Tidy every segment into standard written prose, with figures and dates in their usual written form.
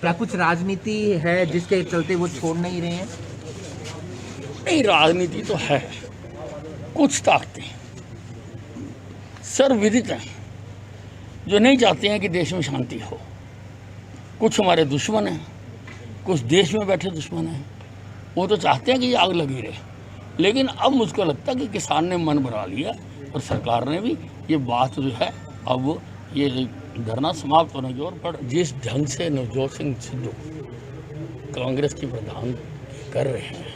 क्या कुछ राजनीति है जिसके चलते वो छोड़ नहीं रहे हैं? नहीं, राजनीति तो है, कुछ ताकतें सर्वविदित हैं जो नहीं चाहते हैं कि देश में शांति हो। कुछ हमारे दुश्मन हैं, कुछ देश में बैठे दुश्मन हैं, वो तो चाहते हैं कि ये आग लगी रहे। लेकिन अब मुझको लगता है कि किसान ने मन बना लिया और सरकार ने भी ये बात जो है अब ये धरना समाप्त होने की ओर। पर जिस ढंग से नवजोत सिंह सिद्धू कांग्रेस की प्रधान कर रहे हैं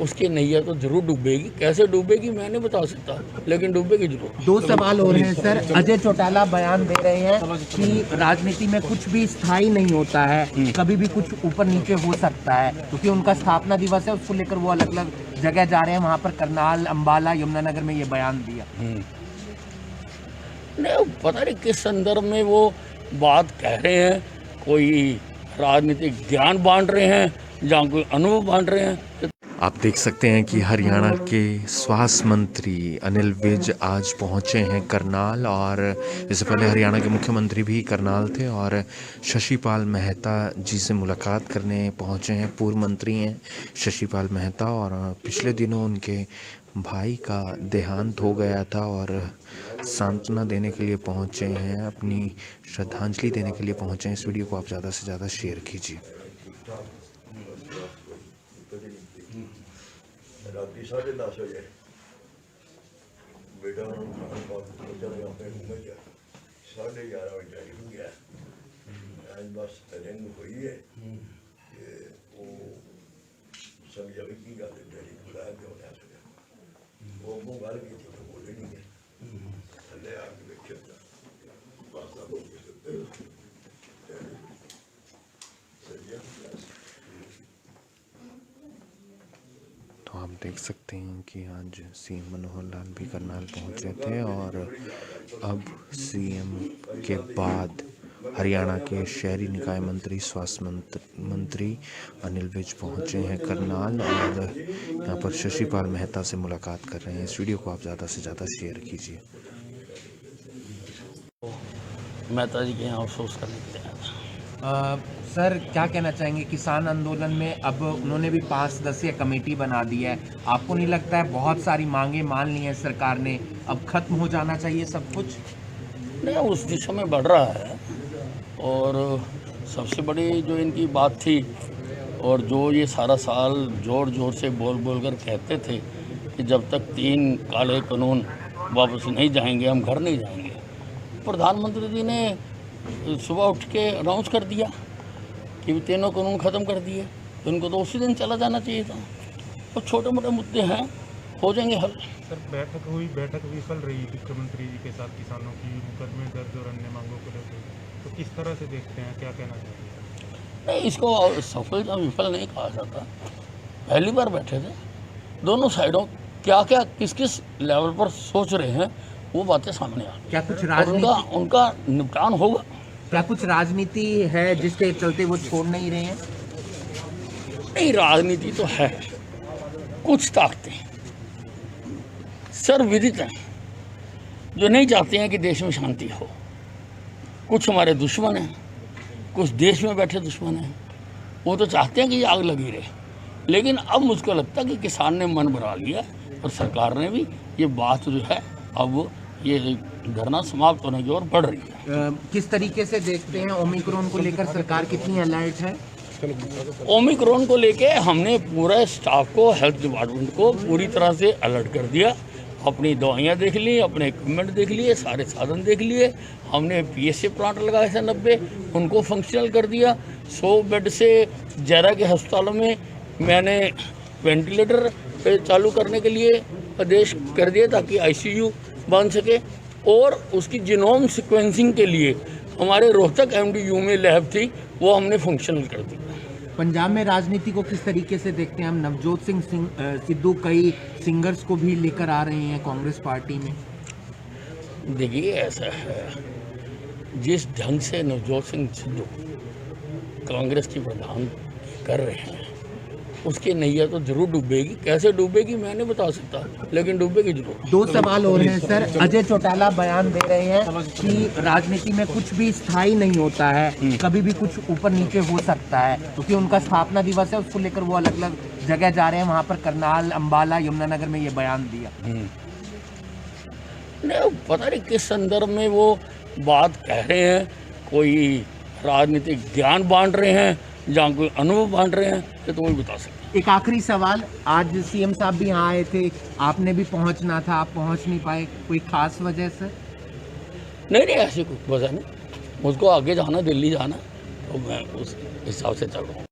उसकी नैया तो जरूर डूबेगी। कैसे डूबेगी मैं नहीं बता सकता, लेकिन डूबेगी जरूर। दो सवाल हो रहे हैं सर। अजय चौटाला बयान दे रहे हैं कि राजनीति में कुछ भी स्थायी नहीं होता है, कभी भी कुछ ऊपर नीचे हो सकता है, क्योंकि उनका स्थापना दिवस है, उसको लेकर वो अलग अलग जगह जा रहे हैं। वहां पर करनाल, अंबाला, यमुनानगर में ये बयान दिया। नहीं, पता नहीं किस संदर्भ में वो बात कह रहे हैं। कोई राजनीतिक ज्ञान बांट रहे हैं या कोई अनुभव बांट रहे हैं। आप देख सकते हैं कि हरियाणा के स्वास्थ्य मंत्री अनिल विज आज पहुंचे हैं करनाल, और इससे पहले हरियाणा के मुख्यमंत्री भी करनाल थे और शशिपाल मेहता जी से मुलाकात करने पहुंचे हैं। पूर्व मंत्री हैं शशिपाल मेहता, और पिछले दिनों उनके भाई का देहांत हो गया था और सांत्वना देने के लिए पहुंचे हैं, अपनी श्रद्धांजलि देने के लिए पहुंचे हैं। इस वीडियो को आप ज़्यादा से ज़्यादा शेयर कीजिए। रात 10:30 बजे बेटा साढ़े 11 बजे हो गया। आज बस रिंग हुई है कि वो समझा भी की गल डैडी बुलाया क्यों ना सके। वो मुँह गल की थी तो बोले नहीं गए। थले आके देखे तो आप देख सकते हैं कि आज सीएम मनोहर लाल भी करनाल पहुंचे थे, और अब सीएम के बाद हरियाणा के शहरी निकाय मंत्री, स्वास्थ्य मंत्री अनिल विज पहुंचे हैं करनाल, और यहां पर शशिपाल मेहता से मुलाकात कर रहे हैं। इस वीडियो को आप ज़्यादा से ज़्यादा शेयर कीजिए। मेहता जी के यहाँ अफसोस करने के लिए सर क्या कहना चाहेंगे? किसान आंदोलन में अब उन्होंने भी 5 सदस्यीय कमेटी बना दी है। आपको नहीं लगता है बहुत सारी मांगे मान ली हैं सरकार ने, अब खत्म हो जाना चाहिए सब कुछ? नहीं, उस दिशा में बढ़ रहा है। और सबसे बड़ी जो इनकी बात थी, और जो ये सारा साल जोर जोर से बोल बोल कर कहते थे कि जब तक 3 काले कानून वापस नहीं जाएंगे हम घर नहीं जाएंगे, प्रधानमंत्री जी ने सुबह उठ के अनाउंस कर दिया कि तीनों कानून ख़त्म कर दिए। तो उनको तो उसी दिन चला जाना चाहिए था। और छोटे मोटे मुद्दे हैं, हो जाएंगे हल। सर बैठक विफल रही मुख्यमंत्री जी के साथ किसानों की मुकदमे दर्ज और अन्य मांगों को लेकर, तो किस तरह से देखते हैं, क्या कहना चाहिए? नहीं, इसको सफल या विफल नहीं कहा जाता। पहली बार बैठे थे, दोनों साइडों क्या क्या किस किस लेवल पर सोच रहे हैं वो बातें सामने आ। क्या कुछ राजनीति उनका निपटान होगा? क्या कुछ राजनीति है जिसके चलते वो छोड़ नहीं रहे हैं? नहीं, राजनीति तो है, कुछ ताकतें सर्वविदित हैं जो नहीं चाहते हैं कि देश में शांति हो। कुछ हमारे दुश्मन हैं, कुछ देश में बैठे दुश्मन हैं, वो तो चाहते हैं कि ये आग लगी रहे। लेकिन अब मुझको लगता है कि किसान ने मन बना लिया और सरकार ने भी ये बात जो है अब ये धरना समाप्त होने की ओर बढ़ रही है। किस तरीके से देखते हैं ओमिक्रॉन को लेकर सरकार कितनी अलर्ट है? ओमिक्रॉन को लेके हमने पूरे स्टाफ को, हेल्थ डिपार्टमेंट को पूरी तरह से अलर्ट कर दिया। अपनी दवाइयाँ देख ली, अपने इक्विपमेंट देख लिए, सारे साधन देख लिए। हमने PSA प्लांट लगाए थे 90, उनको फंक्शनल कर दिया। 100 बेड से ज़्यादा के अस्पतालों में मैंने वेंटिलेटर चालू करने के लिए आदेश कर दिए ताकि ICU बन सके। और उसकी जीनोम सीक्वेंसिंग के लिए हमारे रोहतक MDU में लैब थी, वो हमने फंक्शनल कर दी। पंजाब में राजनीति को किस तरीके से देखते हैं? हम नवजोत सिंह सिद्धू कई सिंगर्स को भी लेकर आ रहे हैं कांग्रेस पार्टी में। देखिए, ऐसा है, जिस ढंग से नवजोत सिंह सिद्धू कांग्रेस की प्रधान कर रहे हैं उसकी नैया तो जरूर डूबेगी। कैसे डूबेगी मैं नहीं बता सकता, लेकिन डूबेगी जरूर। दो सवाल और हैं सर। अजय चौटाला बयान दे रहे हैं कि राजनीति में कुछ भी स्थायी नहीं होता है, कभी भी कुछ ऊपर नीचे हो सकता है, क्योंकि उनका स्थापना दिवस है, उसको लेकर वो अलग अलग जगह जा रहे हैं, वहां पर करनाल, अंबाला, यमुनानगर में ये बयान दिया। नहीं, पता नहीं किस संदर्भ में वो बात कह रहे हैं, कोई राजनीतिक ज्ञान बांट रहे हैं या कोई अनुभव बांट रहे हैं, ये तो वही बता सकते। एक आखिरी सवाल, आज सीएम साहब भी यहाँ आए थे, आपने भी पहुँचना था, आप पहुँच नहीं पाए, कोई खास वजह से? नहीं नहीं, ऐसी कोई वजह नहीं, मुझको आगे जाना, दिल्ली जाना, तो मैं उस हिसाब से चल रहा हूँ।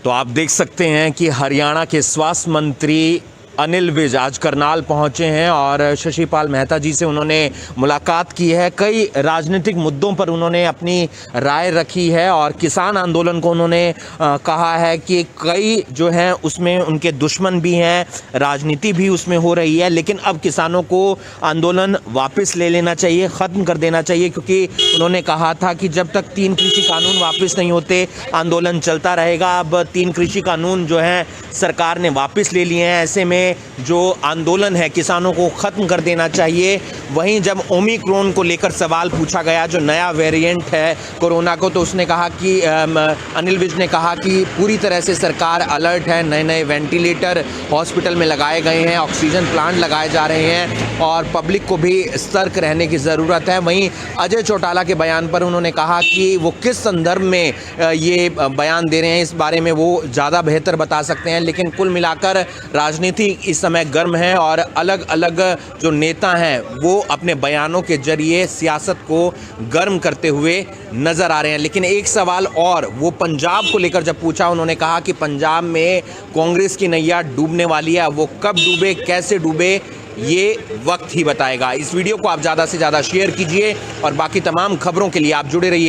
तो आप देख सकते हैं कि हरियाणा के स्वास्थ्य मंत्री अनिल विज आज करनाल पहुंचे हैं और शशिपाल मेहता जी से उन्होंने मुलाकात की है। कई राजनीतिक मुद्दों पर उन्होंने अपनी राय रखी है और किसान आंदोलन को उन्होंने कहा है कि कई जो हैं उसमें उनके दुश्मन भी हैं, राजनीति भी उसमें हो रही है, लेकिन अब किसानों को आंदोलन वापस ले लेना चाहिए, ख़त्म कर देना चाहिए, क्योंकि उन्होंने कहा था कि जब तक 3 कृषि कानून वापस नहीं होते आंदोलन चलता रहेगा। अब 3 कृषि कानून जो हैं सरकार ने वापस ले लिए हैं, ऐसे में जो आंदोलन है किसानों को ख़त्म कर देना चाहिए। वहीं जब ओमिक्रॉन को लेकर सवाल पूछा गया, जो नया वेरिएंट है कोरोना को, तो उसने कहा कि अनिल विज ने कहा कि पूरी तरह से सरकार अलर्ट है, नए नए वेंटिलेटर हॉस्पिटल में लगाए गए हैं, ऑक्सीजन प्लांट लगाए जा रहे हैं और पब्लिक को भी सतर्क रहने की ज़रूरत है। वहीं अजय चौटाला के बयान पर उन्होंने कहा कि वो किस संदर्भ में ये बयान दे रहे हैं, इस बारे में वो ज़्यादा बेहतर बता सकते हैं, लेकिन कुल मिलाकर राजनीति इस समय गर्म है और अलग अलग जो नेता हैं वो अपने बयानों के जरिए सियासत को गर्म करते हुए नजर आ रहे हैं। लेकिन एक सवाल और, वो पंजाब को लेकर जब पूछा, उन्होंने कहा कि पंजाब में कांग्रेस की नैया डूबने वाली है, वो कब डूबे, कैसे डूबे, ये वक्त ही बताएगा। इस वीडियो को आप ज़्यादा से ज़्यादा शेयर कीजिए और बाकी तमाम खबरों के लिए आप जुड़े रहिए